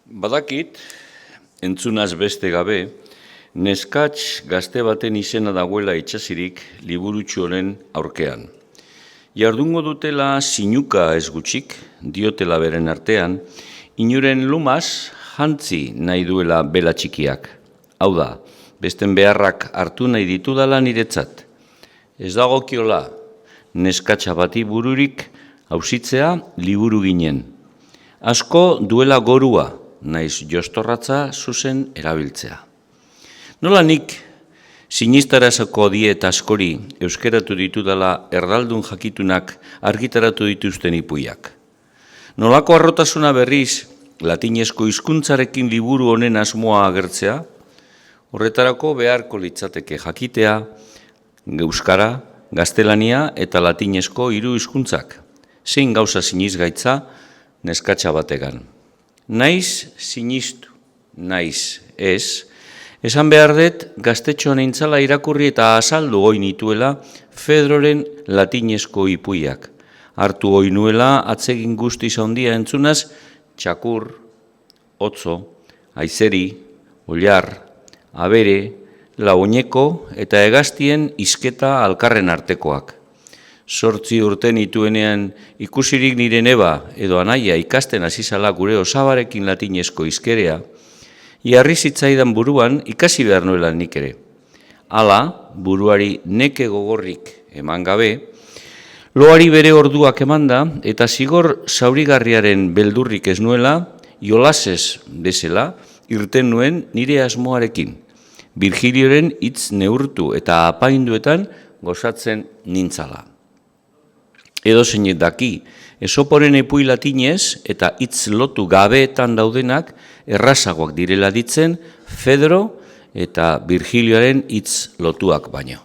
Badakit, entzunaz beste gabe, neskats gazte baten izena dagoela itxasirik liburutxo honen aurkean. Jardungo dutela sinuka ez gutxik, diotela beren artean, inuren lumaz jantzi nahi duela bela txikiak. Hau da, besten beharrak hartu nahi ditudala niretzat. Ez dagokiola, neskatsa bati bururik hausitzea liburu ginen. Asko duela gorua, naiz jostorratza zuzen erabiltzea. Nola nik sinistarazako diet askori euskeratu ditudala erdaldun jakitunak argitaratu dituzten ipuiak. Nolako arrotasuna berriz latinezko hizkuntzarekin liburu honen asmoa agertzea, horretarako beharko litzateke jakitea, euskara, gaztelania eta latinezko hiru hizkuntzak. Zein gauza sinizgaitza neskatsa bategan. Naiz sinistu, naiz ez, esan behar dut gaztetxo nintzala irakurri eta azaldu goi nituela Fedroren latinezko ipuiak. Hartu goi nuela atsegin guztiz handia entzunaz, txakur, otzo, aizeri, ollar, abere, laoineko eta hegaztien isketa alkarren artekoak. 8 urte nituenean ikusirik nire neba edo anaia ikasten azizala gure osabarekin latinezko izkerea, jarri zitzaidan buruan ikasi behar nuela nik ere. Hala, buruari neke gogorrik eman gabe, loari bere orduak emanda eta zigor zaurigarriaren beldurrik ez nuela, jolasez bezala, irten nuen nire asmoarekin. Virgilioren hitz neurtu eta apainduetan gozatzen nintzala. Edo zeinet daki, Esoporen epui latinez eta hitz lotu gabeetan daudenak errazagoak direla ditzen Fedro eta Virgilioaren hitz lotuak baino.